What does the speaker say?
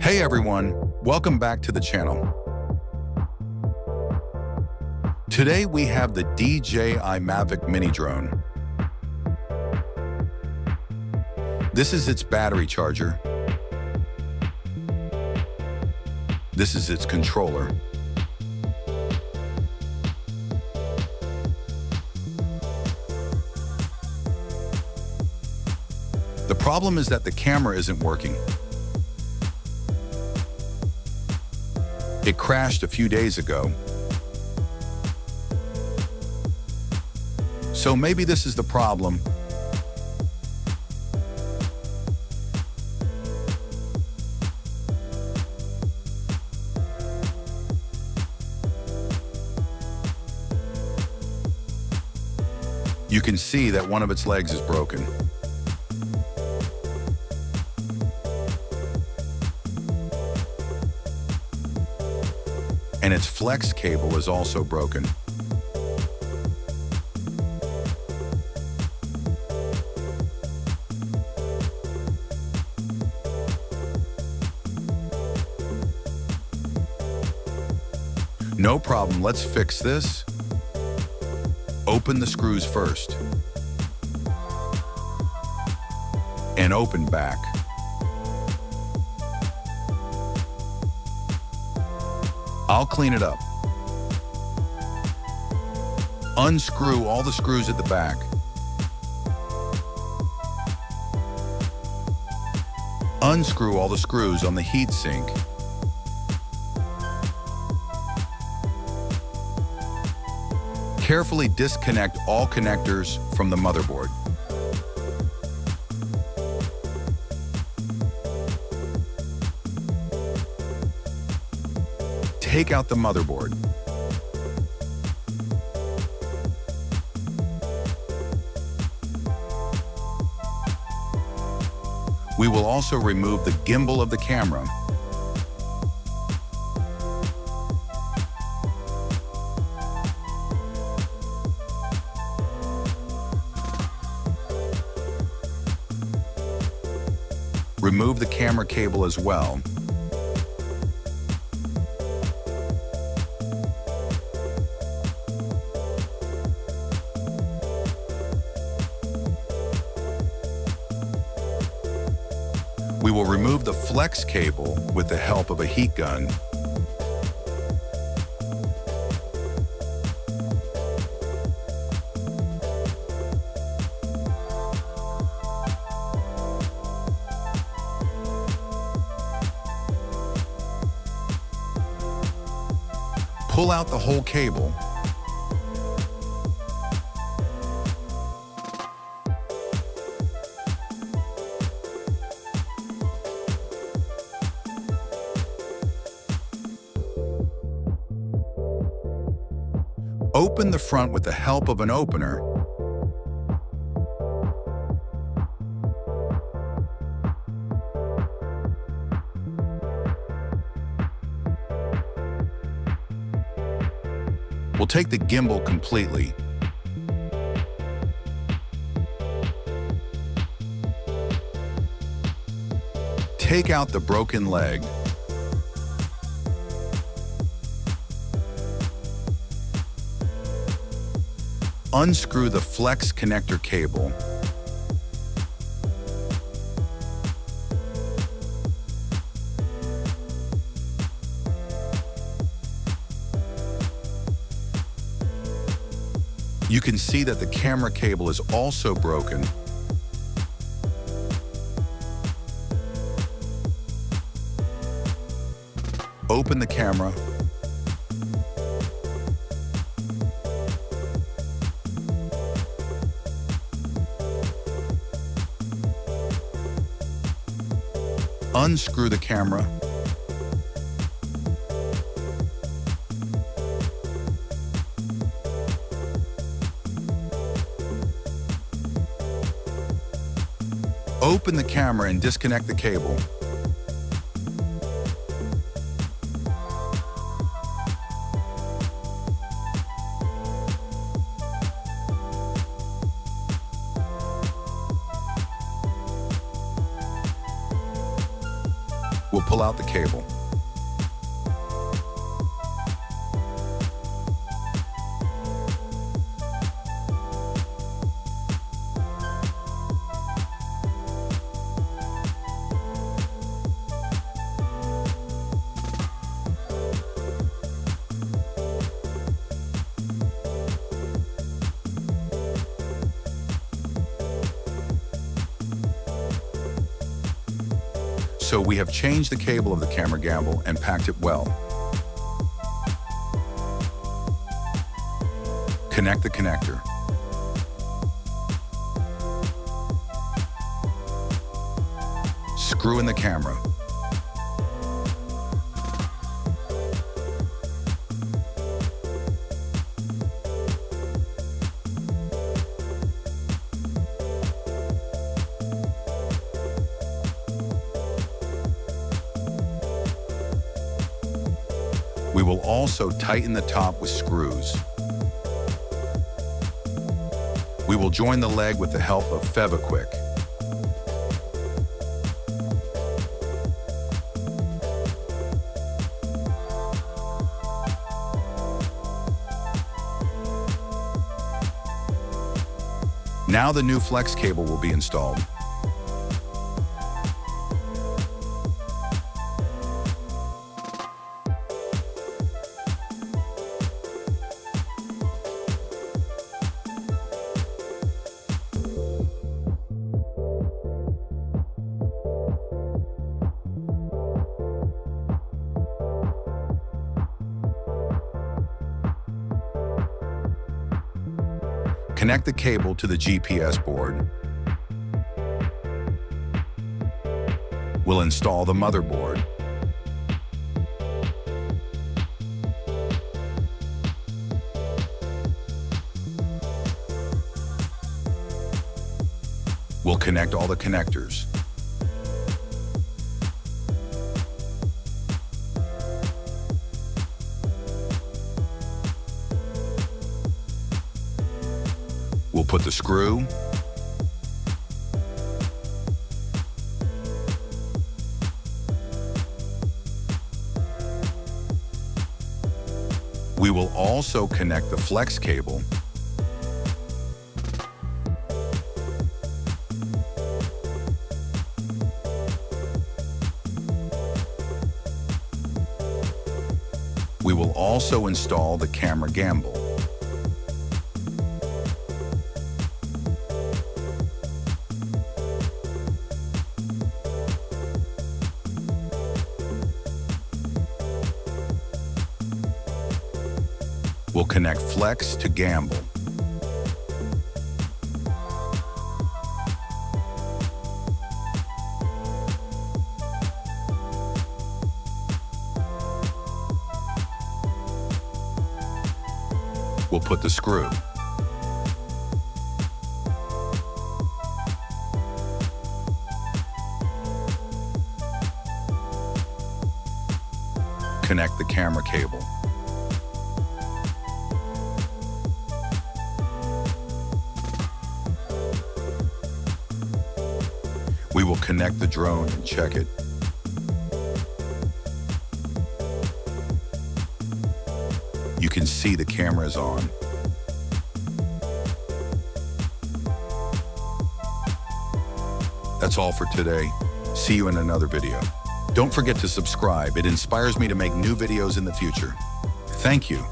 Hey everyone, welcome back to the channel. Today we have the DJI Mavic Mini Drone. This is its battery charger. This is its controller. The problem is that the camera isn't working. It crashed a few days ago. So maybe this is the problem. You can see that one of its legs is broken. And its flex cable is also broken. No problem, let's fix this. Open the screws first. And open back. I'll clean it up. Unscrew all the screws at the back. Unscrew all the screws on the heatsink. Carefully disconnect all connectors from the motherboard. Take out the motherboard. We will also remove the gimbal of the camera. Remove the camera cable as well. We will remove the flex cable with the help of a heat gun. Pull out the whole cable. Open the front with the help of an opener. We'll take the gimbal completely. Take out the broken leg. Unscrew the flex connector cable. You can see that the camera cable is also broken. Open the camera. Unscrew the camera. Open the camera and disconnect the cable. We'll pull out the cable. So we have changed the cable of the camera gimbal and packed it well. Connect the connector. Screw in the camera. We will also tighten the top with screws. We will join the leg with the help of Fevikwik. Now the new flex cable will be installed. Connect the cable to the GPS board. We'll install the motherboard. We'll connect all the connectors. We'll put the screw, we will also connect the flex cable, we will also install the camera gimbal. We'll connect flex to gimbal. We'll put the screw. Connect the camera cable. We will connect the drone and check it. You can see the camera is on. That's all for today. See you in another video. Don't forget to subscribe. It inspires me to make new videos in the future. Thank you.